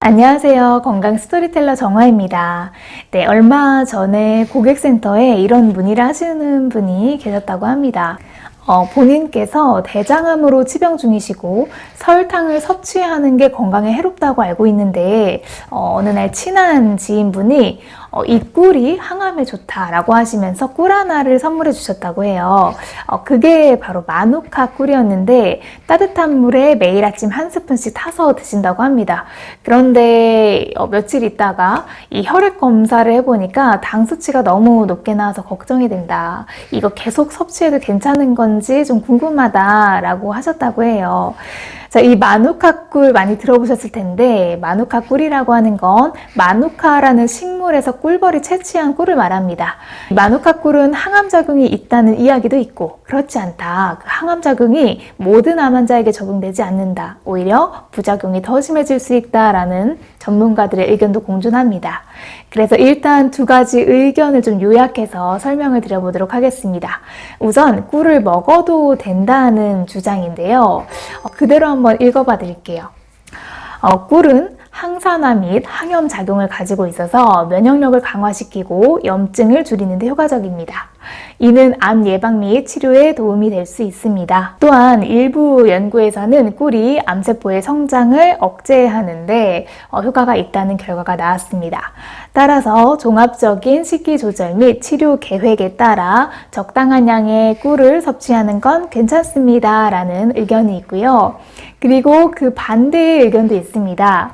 안녕하세요. 건강 스토리텔러 정화입니다. 네, 얼마 전에 고객센터에 이런 문의를 하시는 분이 계셨다고 합니다. 본인께서 대장암으로 치병 중이시고 설탕을 섭취하는 게 건강에 해롭다고 알고 있는데 어느 날 친한 지인분이 이 꿀이 항암에 좋다라고 하시면서 꿀 하나를 선물해 주셨다고 해요. 그게 바로 마누카 꿀이었는데 따뜻한 물에 매일 아침 한 스푼씩 타서 드신다고 합니다. 그런데 며칠 있다가 이 혈액 검사를 해보니까 당 수치가 너무 높게 나와서 걱정이 된다. 이거 계속 섭취해도 괜찮은 건지 좀 궁금하다라고 하셨다고 해요. 자, 이 마누카 꿀 많이 들어보셨을 텐데 마누카 꿀이라고 하는 건 마누카라는 식물에서 꿀벌이 채취한 꿀을 말합니다. 마누카 꿀은 항암작용이 있다는 이야기도 있고 그렇지 않다. 그 항암작용이 모든 암 환자에게 적용되지 않는다. 오히려 부작용이 더 심해질 수 있다라는 전문가들의 의견도 공존합니다. 그래서 일단 두 가지 의견을 좀 요약해서 설명을 드려보도록 하겠습니다. 우선 꿀을 먹어도 된다는 주장인데요. 그대로 한번 읽어봐 드릴게요. 꿀은 항산화 및 항염 작용을 가지고 있어서 면역력을 강화시키고 염증을 줄이는 데 효과적입니다. 이는 암 예방 및 치료에 도움이 될 수 있습니다. 또한 일부 연구에서는 꿀이 암세포의 성장을 억제하는데 효과가 있다는 결과가 나왔습니다. 따라서 종합적인 식기 조절 및 치료 계획에 따라 적당한 양의 꿀을 섭취하는 건 괜찮습니다 라는 의견이 있고요. 그리고 그 반대의 의견도 있습니다.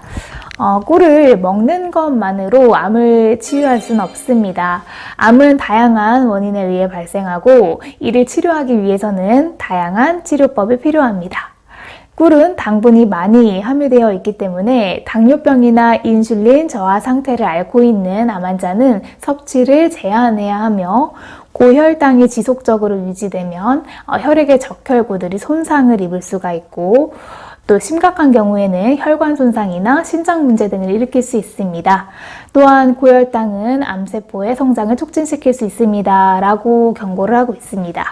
꿀을 먹는 것만으로 암을 치유할 수는 없습니다. 암은 다양한 원인에 의해 발생하고 이를 치료하기 위해서는 다양한 치료법이 필요합니다. 꿀은 당분이 많이 함유되어 있기 때문에 당뇨병이나 인슐린 저하 상태를 앓고 있는 암 환자는 섭취를 제한해야 하며 고혈당이 지속적으로 유지되면 혈액의 적혈구들이 손상을 입을 수가 있고 또 심각한 경우에는 혈관 손상이나 신장 문제 등을 일으킬 수 있습니다. 또한 고혈당은 암세포의 성장을 촉진시킬 수 있습니다 라고 경고를 하고 있습니다.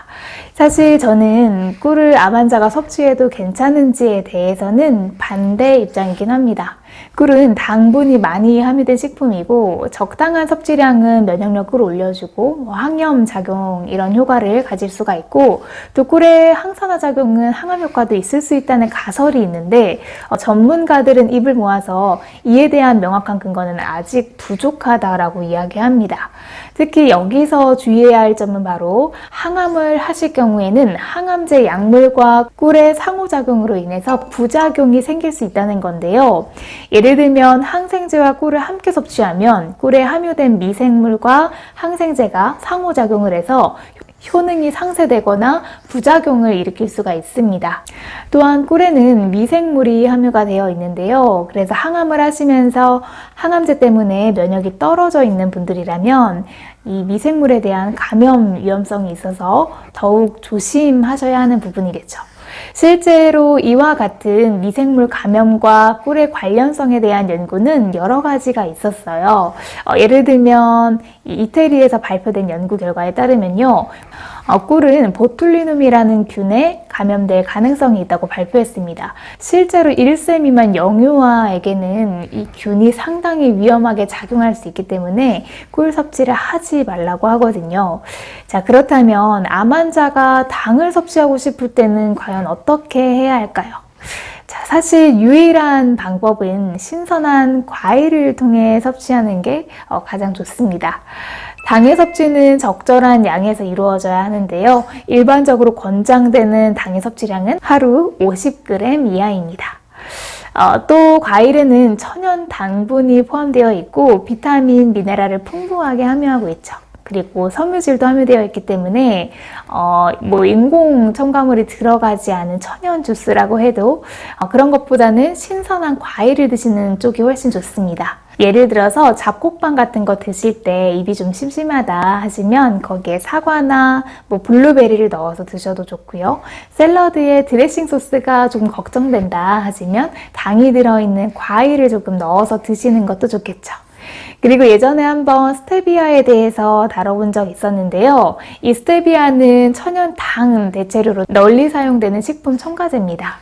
사실 저는 꿀을 암 환자가 섭취해도 괜찮은지에 대해서는 반대 입장이긴 합니다. 꿀은 당분이 많이 함유된 식품이고 적당한 섭취량은 면역력을 올려주고 항염 작용 이런 효과를 가질 수가 있고 또 꿀의 항산화 작용은 항암 효과도 있을 수 있다는 가설이 있는데 전문가들은 입을 모아서 이에 대한 명확한 근거는 아직 부족하다라고 이야기합니다. 특히 여기서 주의해야 할 점은 바로 항암을 하실 경우에는 항암제 약물과 꿀의 상호작용으로 인해서 부작용이 생길 수 있다는 건데요. 예를 들면 항생제와 꿀을 함께 섭취하면 꿀에 함유된 미생물과 항생제가 상호작용을 해서 효능이 상쇄되거나 부작용을 일으킬 수가 있습니다. 또한 꿀에는 미생물이 함유가 되어 있는데요. 그래서 항암을 하시면서 항암제 때문에 면역이 떨어져 있는 분들이라면 이 미생물에 대한 감염 위험성이 있어서 더욱 조심하셔야 하는 부분이겠죠. 실제로 이와 같은 미생물 감염과 꿀의 관련성에 대한 연구는 여러 가지가 있었어요. 예를 들면 이태리에서 발표된 연구 결과에 따르면요. 꿀은 보툴리눔이라는 균에 감염될 가능성이 있다고 발표했습니다. 실제로 1세 미만 영유아에게는 이 균이 상당히 위험하게 작용할 수 있기 때문에 꿀 섭취를 하지 말라고 하거든요. 자, 그렇다면 암 환자가 당을 섭취하고 싶을 때는 과연 어떻게 해야 할까요? 자, 사실 유일한 방법은 신선한 과일을 통해 섭취하는 게 가장 좋습니다. 당의 섭취는 적절한 양에서 이루어져야 하는데요. 일반적으로 권장되는 당의 섭취량은 하루 50g 이하입니다. 또 과일에는 천연 당분이 포함되어 있고 비타민, 미네랄을 풍부하게 함유하고 있죠. 그리고 섬유질도 함유되어 있기 때문에 인공 첨가물이 들어가지 않은 천연 주스라고 해도 그런 것보다는 신선한 과일을 드시는 쪽이 훨씬 좋습니다. 예를 들어서 잡곡빵 같은 거 드실 때 입이 좀 심심하다 하시면 거기에 사과나 블루베리를 넣어서 드셔도 좋고요. 샐러드에 드레싱 소스가 조금 걱정된다 하시면 당이 들어있는 과일을 조금 넣어서 드시는 것도 좋겠죠. 그리고 예전에 한번 스테비아에 대해서 다뤄본 적이 있었는데요. 이 스테비아는 천연 당 대체료로 널리 사용되는 식품 첨가제입니다.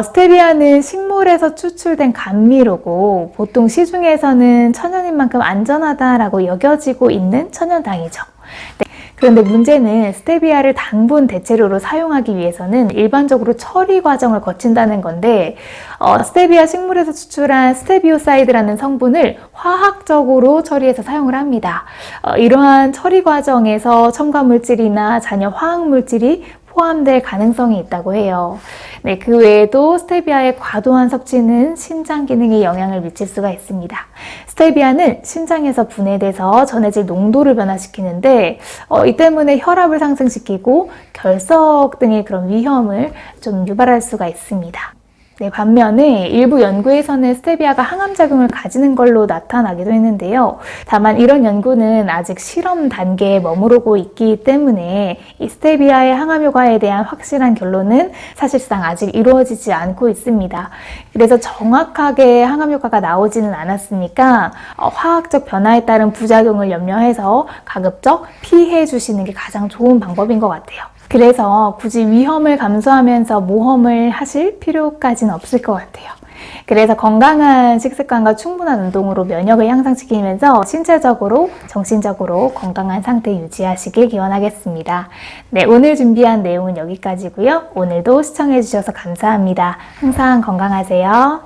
스테비아는 식물에서 추출된 감미료고 보통 시중에서는 천연인 만큼 안전하다라고 여겨지고 있는 천연당이죠. 네. 그런데 문제는 스테비아를 당분 대체로로 사용하기 위해서는 일반적으로 처리 과정을 거친다는 건데 스테비아 식물에서 추출한 스테비오사이드라는 성분을 화학적으로 처리해서 사용을 합니다. 이러한 처리 과정에서 첨가물질이나 잔여 화학물질이 포함될 가능성이 있다고 해요. 네, 그 외에도 스테비아의 과도한 섭취는 신장 기능에 영향을 미칠 수가 있습니다. 스테비아는 신장에서 분해돼서 전해질 농도를 변화시키는데 이 때문에 혈압을 상승시키고 결석 등의 그런 위험을 좀 유발할 수가 있습니다. 네, 반면에 일부 연구에서는 스테비아가 항암작용을 가지는 걸로 나타나기도 했는데요. 다만 이런 연구는 아직 실험 단계에 머무르고 있기 때문에 이 스테비아의 항암 효과에 대한 확실한 결론은 사실상 아직 이루어지지 않고 있습니다. 그래서 정확하게 항암 효과가 나오지는 않았으니까 화학적 변화에 따른 부작용을 염려해서 가급적 피해 주시는 게 가장 좋은 방법인 것 같아요. 그래서 굳이 위험을 감수하면서 모험을 하실 필요까지는 없을 것 같아요. 그래서 건강한 식습관과 충분한 운동으로 면역을 향상시키면서 신체적으로, 정신적으로 건강한 상태 유지하시길 기원하겠습니다. 네, 오늘 준비한 내용은 여기까지고요. 오늘도 시청해주셔서 감사합니다. 항상 건강하세요.